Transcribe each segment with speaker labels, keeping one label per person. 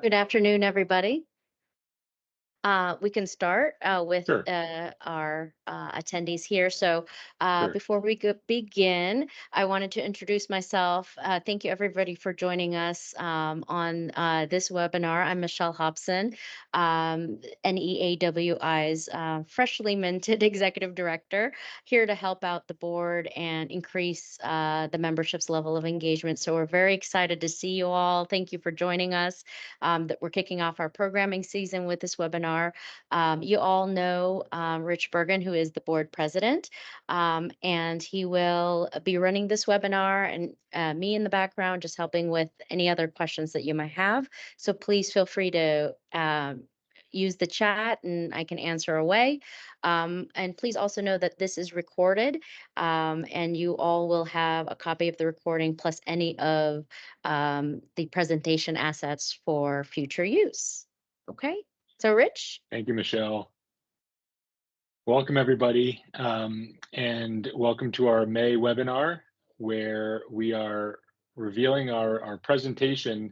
Speaker 1: Good afternoon, everybody. We can start with
Speaker 2: Sure,
Speaker 1: our attendees here. So,
Speaker 2: sure.
Speaker 1: before we begin, I wanted to introduce myself. Thank you, everybody, for joining us on this webinar. I'm Michelle Hobson, NEAWI's freshly minted executive director, here to help out the board and increase the membership's level of engagement. So, we're very excited to see you all. Thank you for joining us. That we're kicking off our programming season with this webinar. You all know Rich Bergen, who is the board president, and he will be running this webinar and me in the background, just helping with any other questions that you might have. So please feel free to use the chat and I can answer away. And please also know that this is recorded and you all will have a copy of the recording plus any of the presentation assets for future use. Okay, so Rich?
Speaker 2: Thank you, Michelle. Welcome, everybody, and welcome to our May webinar, where we are revealing our presentation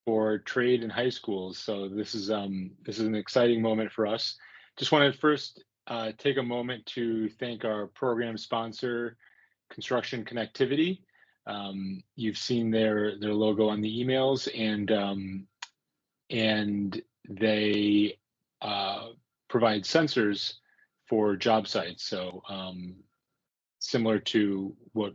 Speaker 2: for trade and high schools. So this is an exciting moment for us. Just want to first take a moment to thank our program sponsor, Construction Connectivity. You've seen their logo on the emails, and they provide sensors for job sites. So similar to what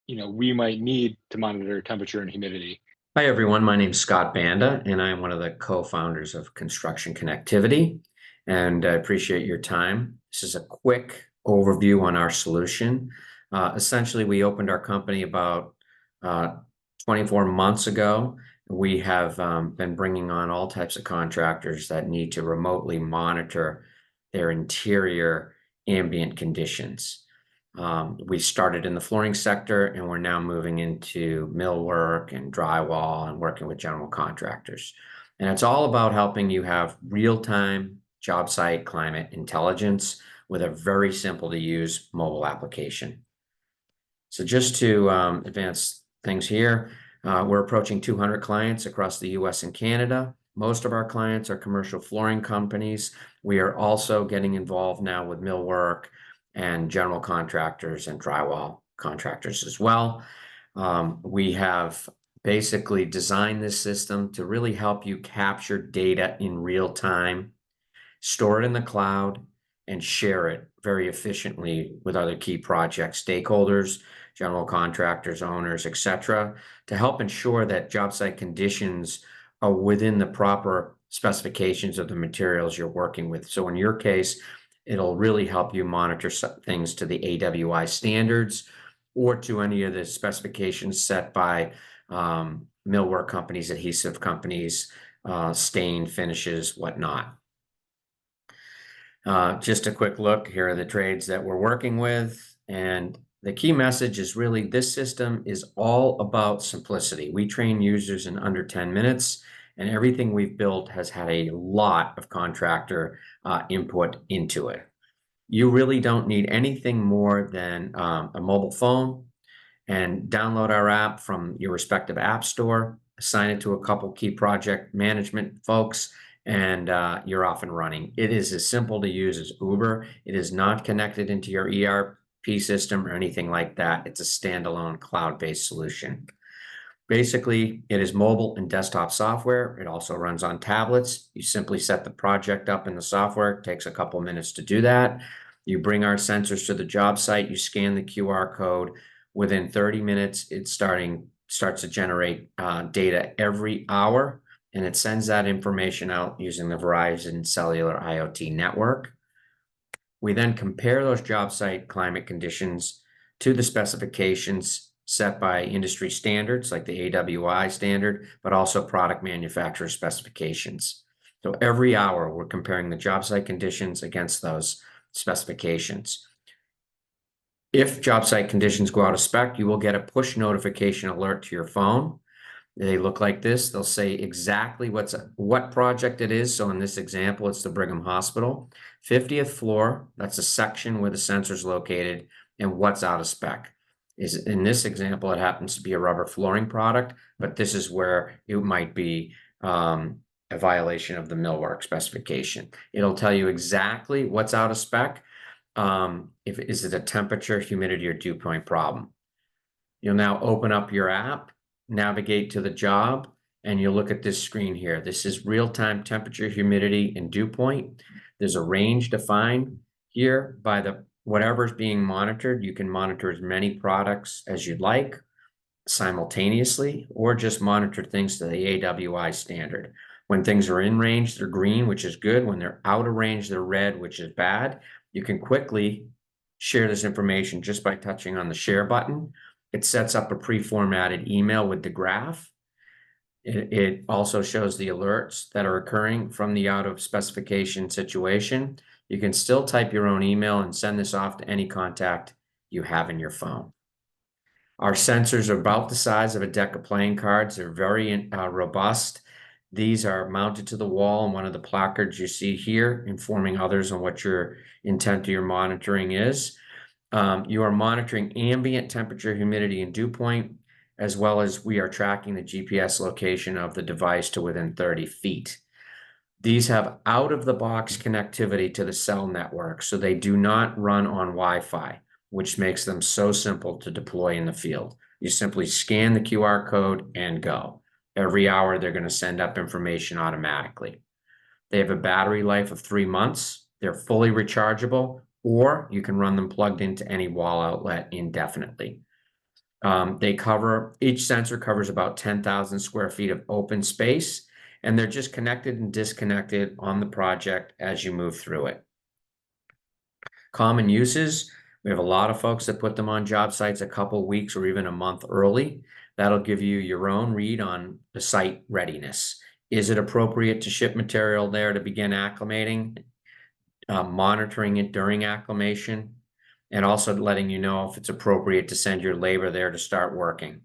Speaker 2: we might need to monitor temperature and humidity.
Speaker 3: Hi, everyone. My name is Scott Banda, and I'm one of the co-founders of Construction Connectivity, and I appreciate your time. This is a quick overview on our solution. Essentially, we opened our company about 24 months ago. We have been bringing on all types of contractors that need to remotely monitor their interior ambient conditions. We started in the flooring sector and we're now moving into millwork and drywall and working with general contractors. And it's all about helping you have real-time job site climate intelligence with a very simple to use mobile application. So just to advance things here, we're approaching 200 clients across the US and Canada. Most of our clients are commercial flooring companies. We are also getting involved now with millwork and general contractors and drywall contractors as well. We have basically designed this system to really help you capture data in real time, store it in the cloud, and share it very efficiently with other key project stakeholders, general contractors, owners, etc., to help ensure that job site conditions are within the proper specifications of the materials you're working with. So in your case, it'll really help you monitor things to the AWI standards or to any of the specifications set by millwork companies, adhesive companies, stain finishes, whatnot. Just a quick look, here are the trades that we're working with. And the key message is really this system is all about simplicity. We train users in under 10 minutes, and everything we've built has had a lot of contractor input into it. You really don't need anything more than a mobile phone and download our app from your respective app store, assign it to a couple key project management folks, and you're off and running. It is as simple to use as Uber. It is not connected into your ERP system or anything like that. It's a standalone cloud-based solution. Basically, it is mobile and desktop software. It also runs on tablets. You simply set the project up in the software. It takes a couple minutes to do that. You bring our sensors to the job site. You scan the QR code. Within 30 minutes, it starts to generate data every hour, and it sends that information out using the Verizon Cellular IoT network. We then compare those job site climate conditions to the specifications set by industry standards like the AWI standard, but also product manufacturer specifications. So every hour we're comparing the job site conditions against those specifications. If job site conditions go out of spec, you will get a push notification alert to your phone. They look like this. They'll say exactly what project it is. So in this example, it's the Brigham Hospital, 50th floor. That's a section where the sensor is located and what's out of spec. In this example, it happens to be a rubber flooring product, but this is where it might be a violation of the millwork specification. It'll tell you exactly what's out of spec. If is it a temperature, humidity, or dew point problem. You'll now open up your app, navigate to the job, and you'll look at this screen here. This is real-time temperature, humidity, and dew point. There's a range defined here by the whatever's being monitored. You can monitor as many products as you'd like simultaneously, or just monitor things to the AWI standard. When things are in range, they're green, which is good. When they're out of range, they're red, which is bad. You can quickly share this information just by touching on the share button. It sets up a pre-formatted email with the graph. It also shows the alerts that are occurring from the out of specification situation. You can still type your own email and send this off to any contact you have in your phone. Our sensors are about the size of a deck of playing cards. They're very robust. These are mounted to the wall, and one of the placards you see here informing others on what your intent of your monitoring is. You are monitoring ambient temperature, humidity, and dew point, as well as we are tracking the GPS location of the device to within 30 feet. These have out-of-the-box connectivity to the cell network, so they do not run on Wi-Fi, which makes them so simple to deploy in the field. You simply scan the QR code and go. Every hour, they're going to send up information automatically. They have a battery life of 3 months. They're fully rechargeable, or you can run them plugged into any wall outlet indefinitely. Each sensor covers about 10,000 square feet of open space, and they're just connected and disconnected on the project as you move through it. Common uses, we have a lot of folks that put them on job sites a couple weeks or even a month early. That'll give you your own read on the site readiness. Is it appropriate to ship material there to begin acclimating, monitoring it during acclimation, and also letting you know if it's appropriate to send your labor there to start working.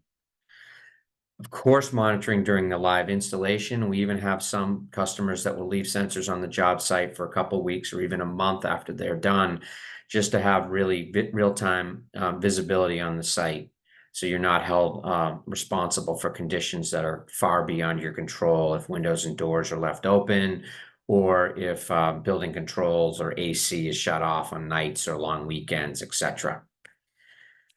Speaker 3: Of course, monitoring during the live installation. We even have some customers that will leave sensors on the job site for a couple of weeks or even a month after they're done, just to have really real-time visibility on the site. So you're not held responsible for conditions that are far beyond your control if windows and doors are left open, or if building controls or AC is shut off on nights or long weekends, etc.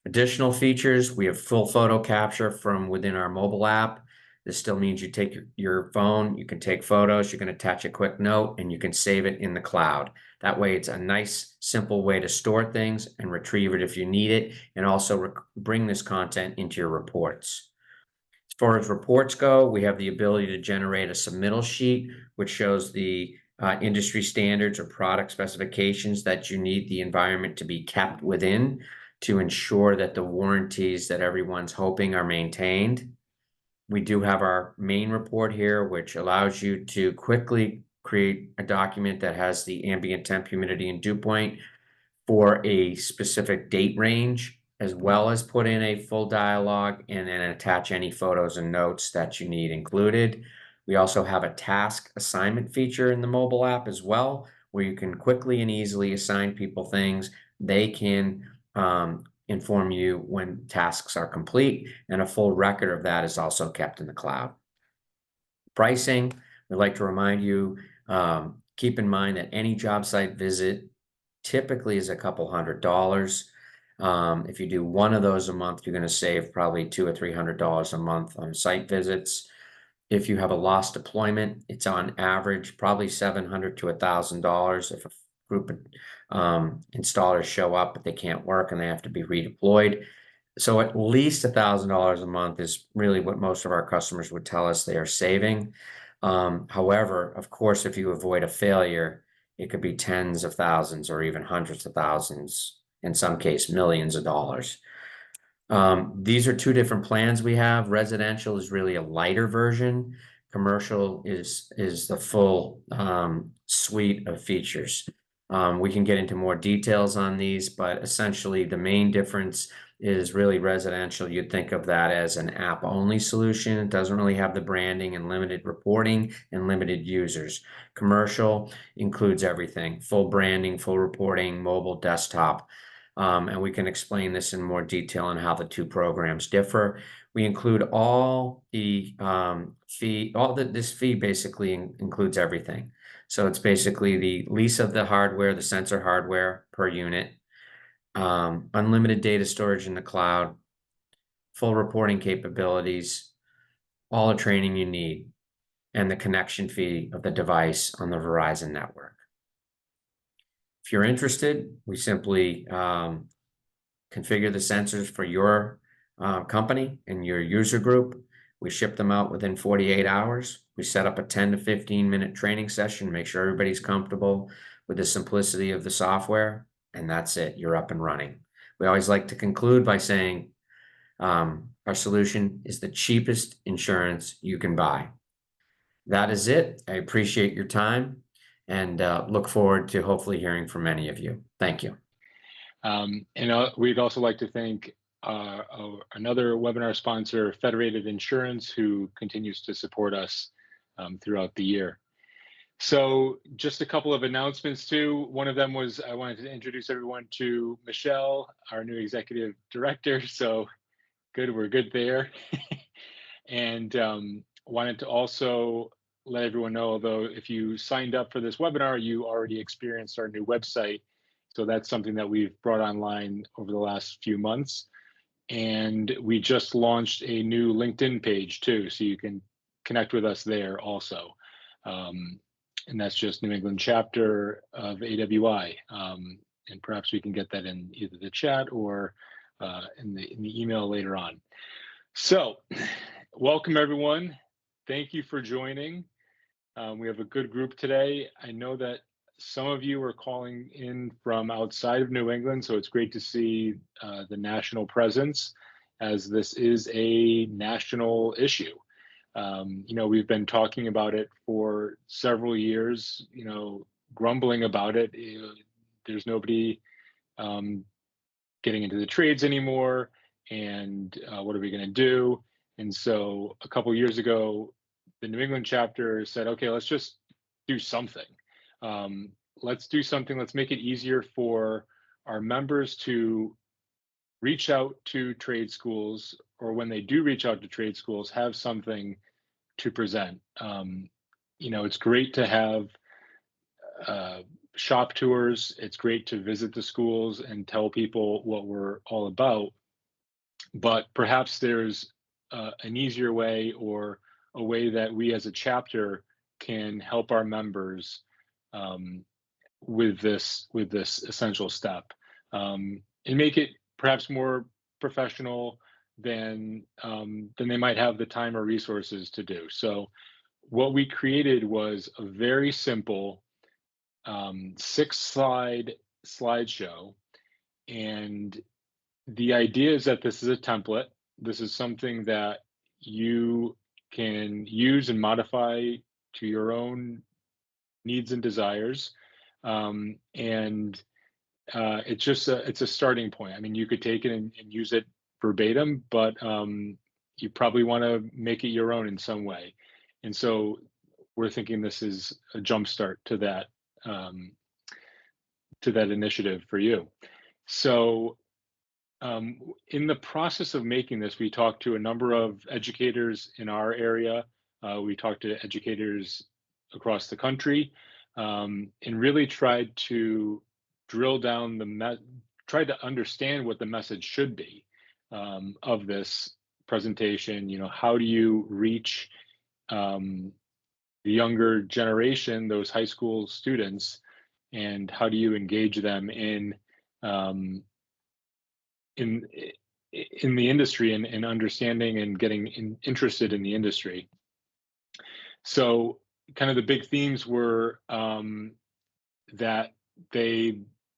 Speaker 3: Additional features, we have full photo capture from within our mobile app. This still means you take your phone, you can take photos, you can attach a quick note, and you can save it in the cloud. That way, it's a nice, simple way to store things and retrieve it if you need it, and also bring this content into your reports. As far as reports go, we have the ability to generate a submittal sheet, which shows the industry standards or product specifications that you need the environment to be kept within to ensure that the warranties that everyone's hoping are maintained. We do have our main report here, which allows you to quickly create a document that has the ambient temp, humidity, and dew point for a specific date range, as well as put in a full dialogue and then attach any photos and notes that you need included. We also have a task assignment feature in the mobile app as well, where you can quickly and easily assign people things. They can inform you when tasks are complete, and a full record of that is also kept in the cloud. Pricing, we'd like to remind you, keep in mind that any job site visit typically is a couple $100. If you do one of those a month, you're going to save probably $200 or $300 a month on site visits. If you have a lost deployment, it's on average probably $700 to $1,000 if a group of installers show up but they can't work and they have to be redeployed. So at least $1,000 a month is really what most of our customers would tell us they are saving. However, of course, if you avoid a failure, it could be tens of thousands or even hundreds of thousands, in some case, millions of dollars. These are two different plans we have. Residential is really a lighter version. Commercial is the full suite of features. We can get into more details on these, but essentially the main difference is really residential. You'd think of that as an app-only solution. It doesn't really have the branding and limited reporting and limited users. Commercial includes everything, full branding, full reporting, mobile, desktop. And we can explain this in more detail on how the two programs differ. We include all the fee, this fee basically includes everything. So it's basically the lease of the hardware, the sensor hardware per unit, unlimited data storage in the cloud, full reporting capabilities, all the training you need, and the connection fee of the device on the Verizon network. If you're interested, we simply configure the sensors for your company and your user group. We ship them out within 48 hours. We set up a 10 to 15 minute training session, make sure everybody's comfortable with the simplicity of the software, and that's it. You're up and running. We always like to conclude by saying our solution is the cheapest insurance you can buy. That is it. I appreciate your time and look forward to hopefully hearing from many of you. Thank you.
Speaker 2: We'd also like to thank another webinar sponsor, Federated Insurance, who continues to support us throughout the year. So just a couple of announcements too. One of them was I wanted to introduce everyone to Michelle, our new executive director. So good, we're good there. And wanted to also let everyone know, although if you signed up for this webinar, you already experienced our new website. So that's something that we've brought online over the last few months. And we just launched a new LinkedIn page too, so you can connect with us there also. And that's just New England chapter of AWI. And perhaps we can get that in either the chat or in the email later on. So welcome everyone. Thank you for joining. We have a good group today. I know that some of you are calling in from outside of New England, so it's great to see the national presence, as this is a national issue. We've been talking about it for several years, grumbling about it. There's nobody getting into the trades anymore, and what are we going to do? And so a couple years ago, the New England chapter said, okay, let's just do something. Let's do something. Let's make it easier for our members to reach out to trade schools, or when they do reach out to trade schools, have something to present. It's great to have shop tours. It's great to visit the schools and tell people what we're all about. But perhaps there's an easier way, or a way that we as a chapter can help our members with this essential step, and make it perhaps more professional than they might have the time or resources to do. So what we created was a very simple 6-slide slideshow, and the idea is that this is a template. This is something that you can use and modify to your own needs and desires. And it's a starting point. I mean, you could take it and use it verbatim, but you probably want to make it your own in some way. And so we're thinking this is a jumpstart to that initiative for you. So in the process of making this, we talked to a number of educators in our area. We talked to educators across the country, and really tried to drill down tried to understand what the message should be of this presentation. How do you reach the younger generation, those high school students, and how do you engage them in the industry, and understanding and getting interested in the industry. So kind of the big themes were that a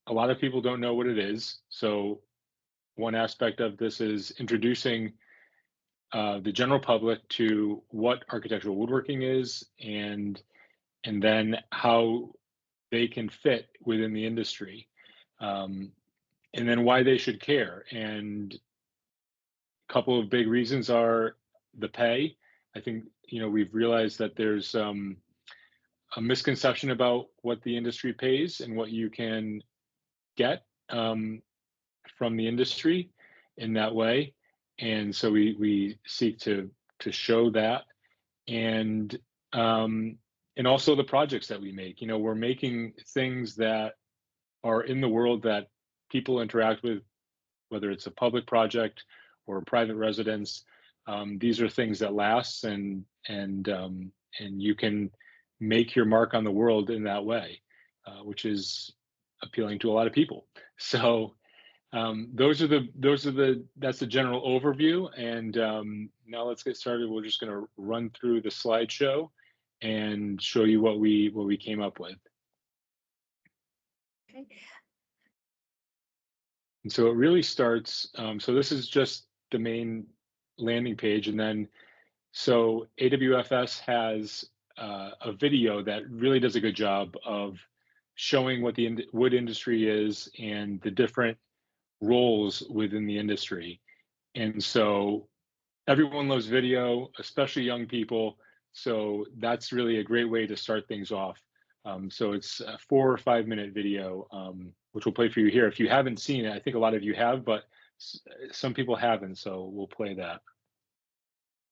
Speaker 2: lot of people don't know what it is. So one aspect of this is introducing the general public to what architectural woodworking is, and then how they can fit within the industry, and then why they should care. And a couple of big reasons are the pay. I think we've realized that there's a misconception about what the industry pays and what you can get from the industry in that way. And so we seek to show that, and and also the projects that we make. You know, we're making things that are in the world that people interact with, whether it's a public project or a private residence. These are things that last, and you can make your mark on the world in that way, which is appealing to a lot of people. So that's the general overview. And now let's get started. We're just going to run through the slideshow and show you what we came up with.
Speaker 1: Okay.
Speaker 2: And so it really starts. So this is just the main landing page, and then so AWFS has a video that really does a good job of showing what the wood industry is and the different roles within the industry. And so everyone loves video, especially young people. So that's really a great way to start things off. So it's a 4 or 5 minute video, which we'll play for you here. If you haven't seen it, I think a lot of you have, but some people haven't. So we'll play that.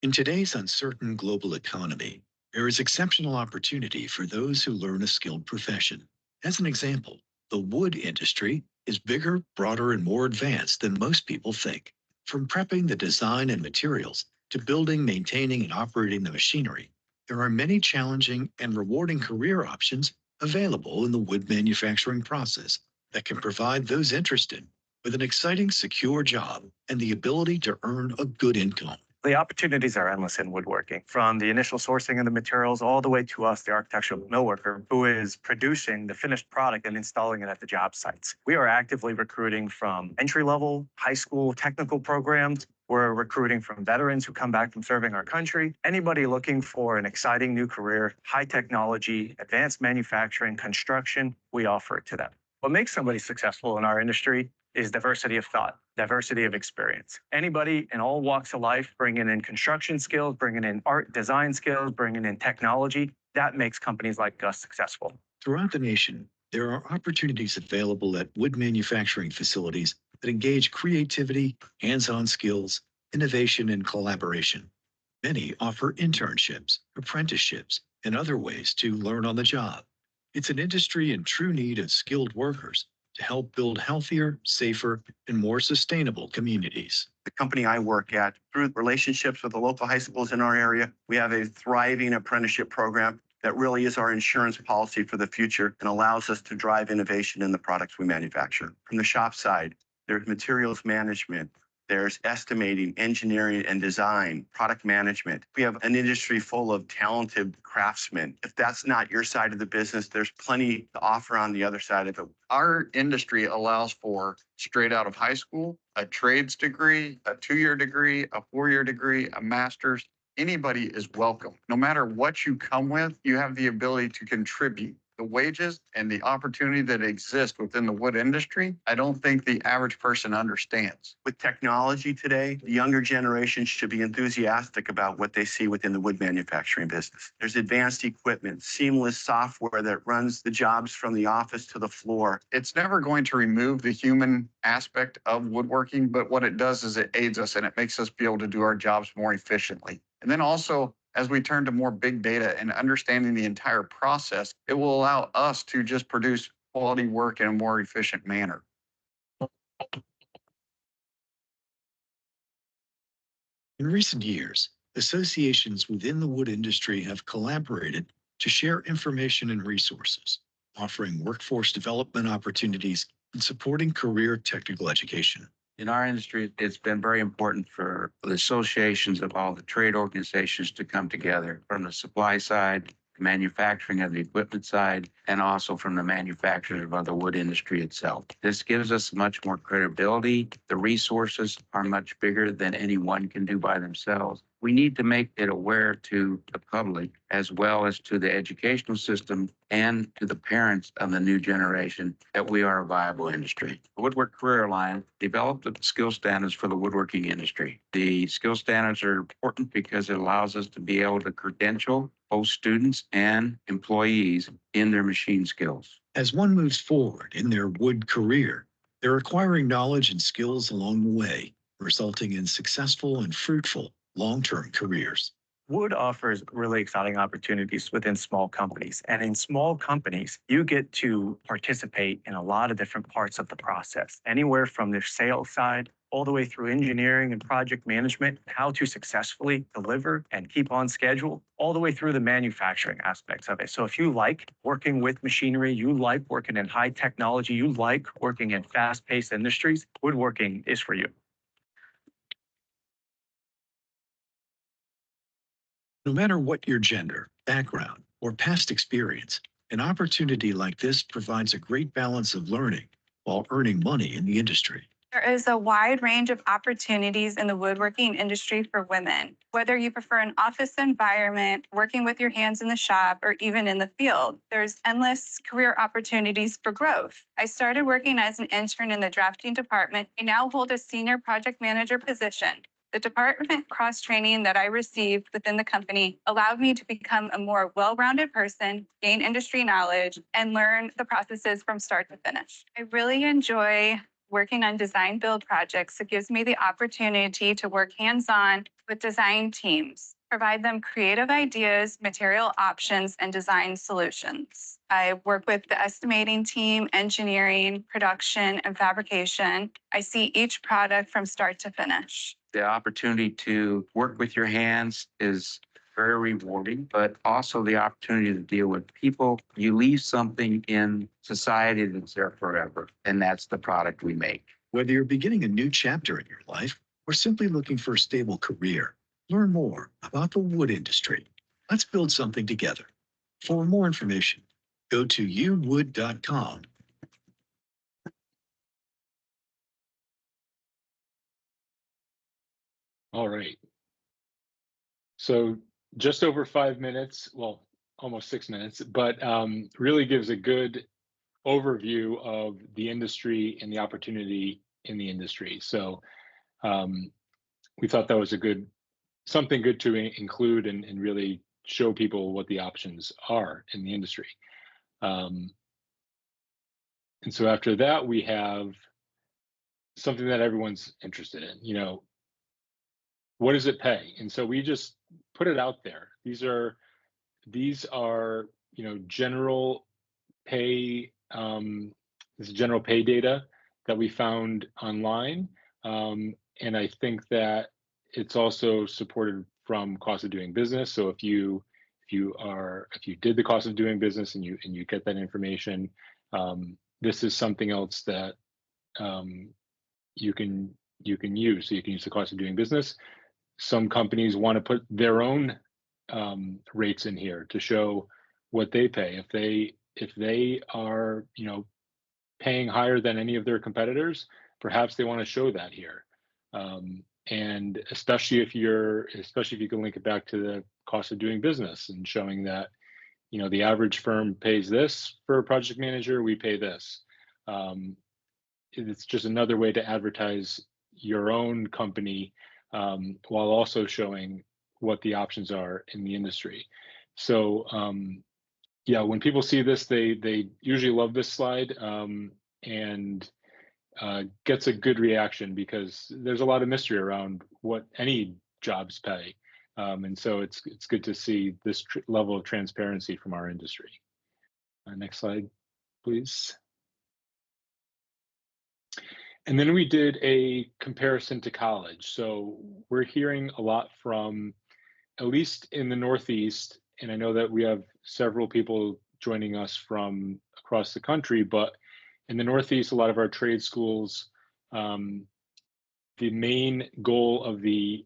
Speaker 4: In today's uncertain global economy, there is exceptional opportunity for those who learn a skilled profession. As an example, the wood industry is bigger, broader, and more advanced than most people think. From prepping the design and materials to building, maintaining, and operating the machinery, there are many challenging and rewarding career options available in the wood manufacturing process that can provide those interested with an exciting, secure job and the ability to earn a good income.
Speaker 5: The opportunities are endless in woodworking, from the initial sourcing of the materials all the way to us, the architectural millworker, who is producing the finished product and installing it at the job sites. We are actively recruiting from entry-level, high school technical programs. We're recruiting from veterans who come back from serving our country. Anybody looking for an exciting new career, high technology, advanced manufacturing, construction, we offer it to them. What makes somebody successful in our industry is diversity of thought, diversity of experience. Anybody in all walks of life, bringing in construction skills, bringing in art design skills, bringing in technology, that makes companies like us successful.
Speaker 4: Throughout the nation, there are opportunities available at wood manufacturing facilities that engage creativity, hands-on skills, innovation, and collaboration. Many offer internships, apprenticeships, and other ways to learn on the job. It's an industry in true need of skilled workers to help build healthier, safer, and more sustainable communities.
Speaker 6: The company I work at, through relationships with the local high schools in our area, we have a thriving apprenticeship program that really is our insurance policy for the future and allows us to drive innovation in the products we manufacture. From the shop side, there's materials management, there's estimating, engineering and design, product management. We have an industry full of talented craftsmen. If that's not your side of the business, there's plenty to offer on the other side of it.
Speaker 7: Our industry allows for straight out of high school, a trades degree, a 2-year degree, a 4-year degree, a master's. Anybody is welcome. No matter what you come with, you have the ability to contribute. The wages and the opportunity that exist within the wood industry, I don't think the average person understands.
Speaker 6: With technology today, the younger generation should be enthusiastic about what they see within the wood manufacturing business. There's advanced equipment, seamless software that runs the jobs from the office to the floor.
Speaker 7: It's never going to remove the human aspect of woodworking, but what it does is it aids us and it makes us be able to do our jobs more efficiently. And then also, as we turn to more big data and understanding the entire process, it will allow us to just produce quality work in a more efficient manner.
Speaker 4: In recent years, associations within the wood industry have collaborated to share information and resources, offering workforce development opportunities and supporting career technical education.
Speaker 8: In our industry, it's been very important for the associations of all the trade organizations to come together from the supply side, manufacturing of the equipment side, and also from the manufacturers of the wood industry itself. This gives us much more credibility. The resources are much bigger than anyone can do by themselves. We need to make it aware to the public as well as to the educational system and to the parents of the new generation that we are a viable industry. The Woodwork Career Alliance developed the skill standards for the woodworking industry. The skill standards are important because it allows us to be able to credential both students and employees in their machine skills.
Speaker 4: As one moves forward in their wood career, they're acquiring knowledge and skills along the way, resulting in successful and fruitful long-term careers.
Speaker 5: Wood offers really exciting opportunities within small companies. And in small companies, you get to participate in a lot of different parts of the process, anywhere from the sales side all the way through engineering and project management, how to successfully deliver and keep on schedule, all the way through the manufacturing aspects of it. So if you like working with machinery, you like working in high technology, you like working in fast-paced industries, woodworking is for you.
Speaker 4: No matter what your gender, background, or past experience, an opportunity like this provides a great balance of learning while earning money in the industry.
Speaker 9: There is a wide range of opportunities in the woodworking industry for women. Whether you prefer an office environment, working with your hands in the shop, or even in the field, there's endless career opportunities for growth. I started working as an intern in the drafting department. I now hold a senior project manager position. The department cross-training that I received within the company allowed me to become a more well-rounded person, gain industry knowledge, and learn the processes from start to finish. I really enjoy working on design build projects. It gives me the opportunity to work hands-on with design teams, provide them creative ideas, material options, and design solutions. I work with the estimating team, engineering, production, and fabrication. I see each product from start to finish.
Speaker 8: The opportunity to work with your hands is very rewarding, but also the opportunity to deal with people. You leave something in society that's there forever, and that's the product we make.
Speaker 4: Whether you're beginning a new chapter in your life or simply looking for a stable career, learn more about the wood industry. Let's build something together. For more information, go to uwood.com.
Speaker 2: All right. So just over 5 minutes, well, almost 6 minutes, but really gives a good overview of the industry and the opportunity in the industry. So we thought that was something good to include and really show people what the options are in the industry. And so after that, we have something that everyone's interested in, what does it pay? And so we just put it out there. These are general pay. This is general pay data that we found online, and I think that it's also supported from cost of doing business. So if you did the cost of doing business and you get that information, this is something else that you can use. So you can use the cost of doing business. Some companies want to put their own rates in here to show what they pay. If they are paying higher than any of their competitors, perhaps they want to show that here. And especially if you can link it back to the cost of doing business and showing that the average firm pays this for a project manager, we pay this. It's just another way to advertise your own company while also showing what the options are in the industry. So yeah, when people see this, they usually love this slide and gets a good reaction because there's a lot of mystery around what any jobs pay. And so it's good to see this level of transparency from our industry. Next slide, please. And then we did a comparison to college. So we're hearing a lot from, at least in the Northeast, and I know that we have several people joining us from across the country, but in the Northeast, a lot of our trade schools, the main goal of the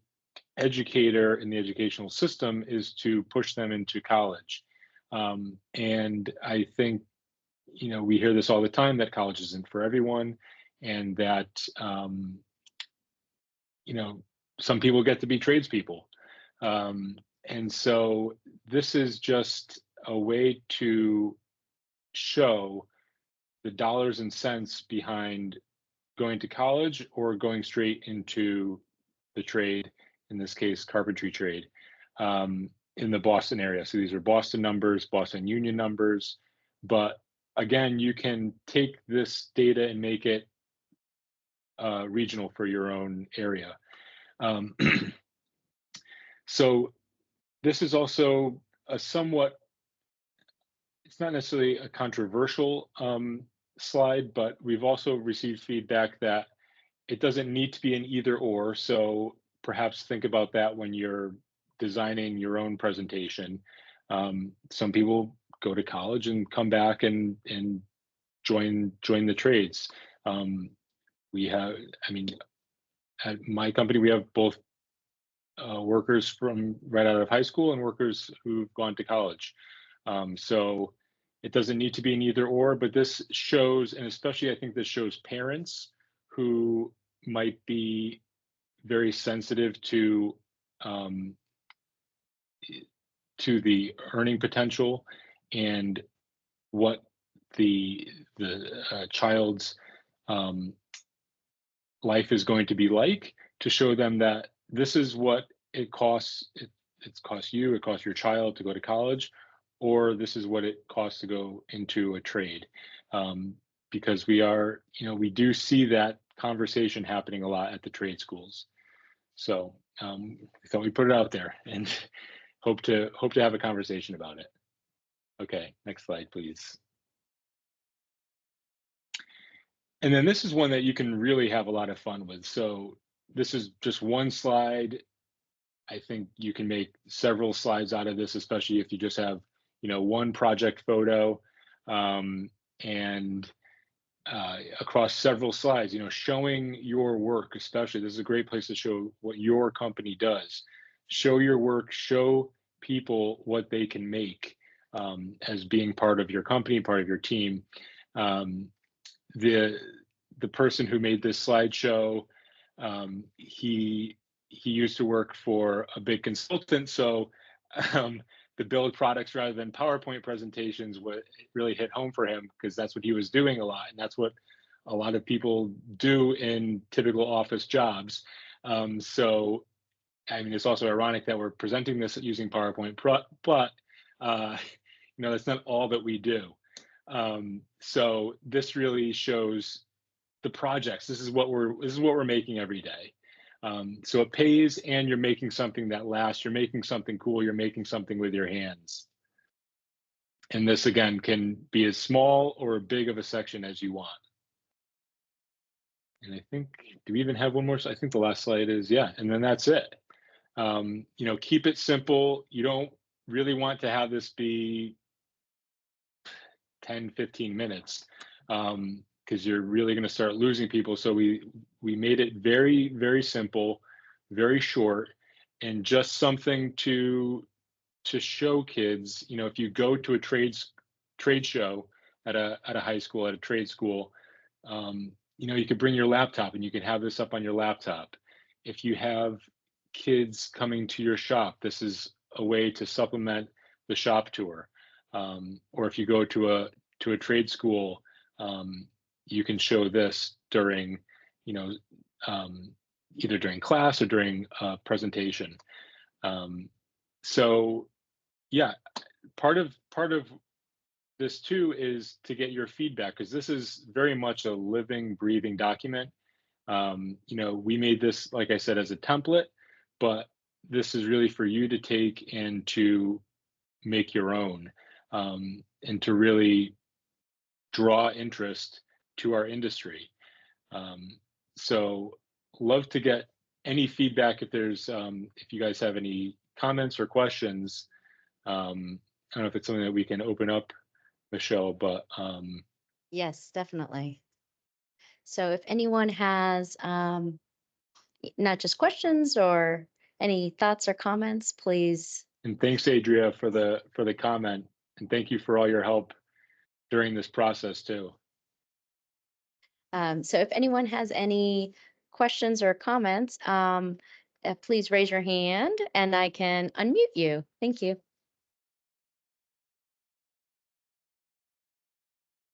Speaker 2: educator in the educational system is to push them into college. And I think, we hear this all the time that college isn't for everyone, and that, some people get to be tradespeople. And so this is just a way to show the dollars and cents behind going to college or going straight into the trade, in this case, carpentry trade, in the Boston area. So these are Boston numbers, Boston Union numbers. But again, you can take this data and make it regional for your own area. Um, so this is also a somewhat, it's not necessarily a controversial slide, but we've also received feedback that it doesn't need to be an either or. So perhaps think about that when you're designing your own presentation. Some people go to college and come back and join the trades. We have, I mean, at my company, we have both workers from right out of high school and workers who've gone to college. So it doesn't need to be an either or, but this shows, and especially I think this shows parents who might be very sensitive um, to the earning potential and what the child's um, life is going to be like, to show them that this is what it costs. It's cost you, it costs your child to go to college, or this is what it costs to go into a trade. Because we are, we do see that conversation happening a lot at the trade schools. So we thought we'd put it out there and hope to have a conversation about it. Okay, next slide, please. And then this is one that you can really have a lot of fun with. So this is just one slide. I think you can make several slides out of this, especially if you just have, one project photo and across several slides, showing your work, especially. This is a great place to show what your company does. Show your work, show people what they can make as being part of your company, part of your team. The person who made this slideshow, he used to work for a big consultant, so the build products rather than PowerPoint presentations, what really hit home for him, because that's what he was doing a lot, and that's what a lot of people do in typical office jobs. So, I mean, it's also ironic that we're presenting this using PowerPoint, but that's not all that we do. So this really shows the projects. This is what we're making every day. So it pays, and you're making something that lasts. You're making something cool. You're making something with your hands. And this again can be as small or as big of a section as you want. And I think, do we even have one more? I think the last slide is, yeah, and then that's it. Keep it simple. You don't really want to have this be 10, 15 minutes. Because you're really going to start losing people. So we made it very, very simple, very short, and just something to show kids. If you go to a trade show at a high school, at a trade school, you could bring your laptop and you can have this up on your laptop. If you have kids coming to your shop, this is a way to supplement the shop tour. Or if you go to a trade school, you can show this during, either during class or during presentation. So yeah, part of this too is to get your feedback, because this is very much a living, breathing document. We made this, like I said, as a template, but this is really for you to take and to make your own, and to really draw interest to our industry. So love to get any feedback if there's if you guys have any comments or questions. I don't know if it's something that we can open up, Michelle, but
Speaker 1: Yes, definitely. So if anyone has not just questions or any thoughts or comments, please.
Speaker 2: and thanks, Adria, for the comment, and thank you for all your help during this process too.
Speaker 1: So if anyone has any questions or comments, please raise your hand and I can unmute you. Thank you.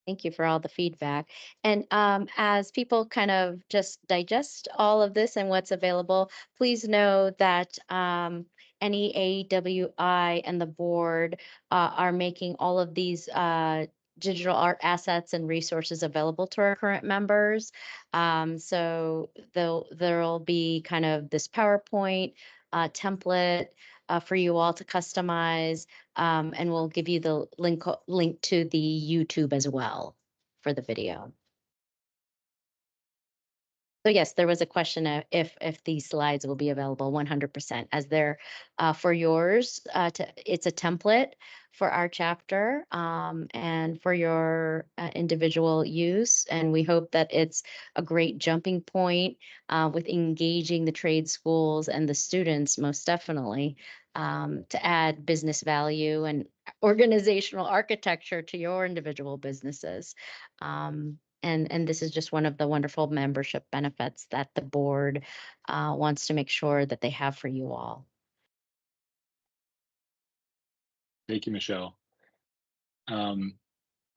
Speaker 1: Thank you for all the feedback. And as people kind of just digest all of this and what's available, please know that NEAWI and the board are making all of these digital art assets and resources available to our current members. So there'll be kind of this PowerPoint template for you all to customize, and we'll give you the link to the YouTube as well for the video. So yes, there was a question of if these slides will be available 100% as they're for yours. It's a template for our chapter and for your individual use. And we hope that it's a great jumping point with engaging the trade schools and the students, most definitely, to add business value and organizational architecture to your individual businesses. And this is just one of the wonderful membership benefits that the board wants to make sure that they have for you all.
Speaker 2: Thank you, Michelle. We'll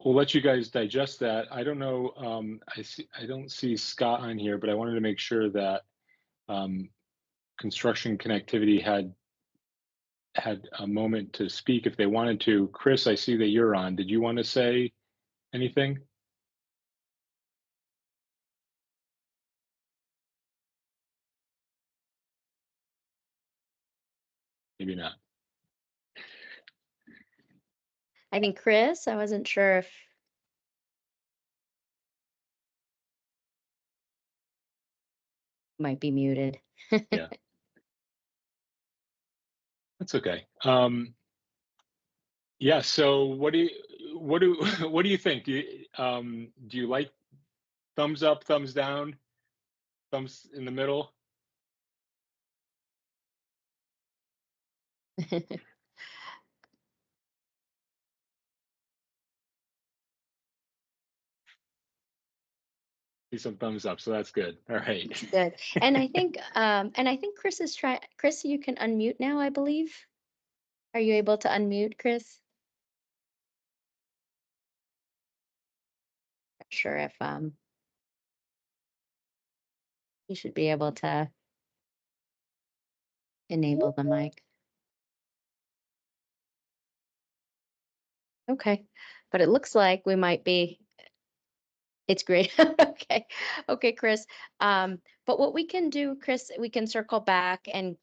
Speaker 2: let you guys digest that. I don't know. I don't see Scott on here, but I wanted to make sure that construction connectivity had a moment to speak if they wanted to. Chris, I see that you're on. Did you want to say anything? Maybe not.
Speaker 1: I think Chris, I wasn't sure if might be muted.
Speaker 2: Yeah, that's okay. Yeah. So what do you think? Do you like thumbs up, thumbs down, thumbs in the middle? See some thumbs up, so that's good. All right.
Speaker 1: Good. And I think Chris is trying. Chris, you can unmute now, I believe. Are you able to unmute, Chris? Not sure if you should be able to enable the mic. Okay. But it looks like we might be. It's great. Okay. Okay, Chris. But what we can do, Chris, we can circle back and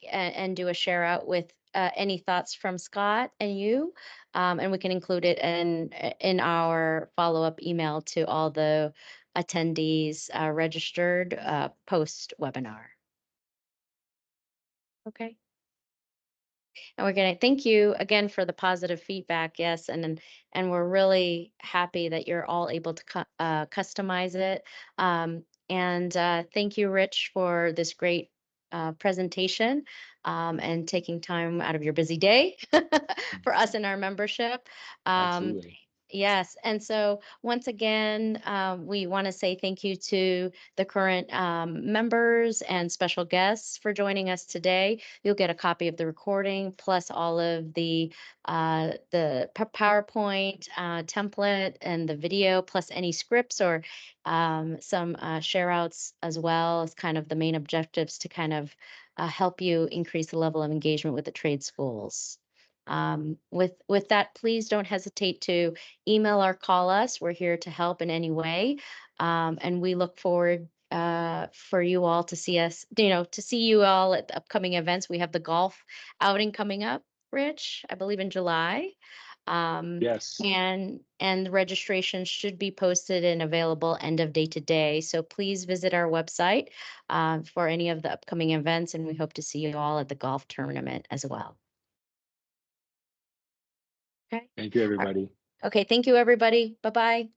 Speaker 1: do a share out with any thoughts from Scott and you, and we can include it in our follow-up email to all the attendees registered post webinar. Okay. And we're going to thank you again for the positive feedback. Yes, and we're really happy that you're all able to customize it. And thank you, Rich, for this great presentation and taking time out of your busy day for us in our membership.
Speaker 2: Absolutely.
Speaker 1: Yes, and so once again, we want to say thank you to the current members and special guests for joining us today. You'll get a copy of the recording plus all of the PowerPoint template and the video plus any scripts or some share outs as well as kind of the main objectives to kind of help you increase the level of engagement with the trade schools. With that, please don't hesitate to email or call us. We're here to help in any way. And we look forward for you all to see us, to see you all at the upcoming events. We have the golf outing coming up, Rich, I believe in July.
Speaker 2: Yes.
Speaker 1: And the registration should be posted and available end of day today. So please visit our website for any of the upcoming events, and we hope to see you all at the golf tournament as well. Okay.
Speaker 2: Thank you, everybody.
Speaker 1: Okay, thank you, everybody. Bye-bye.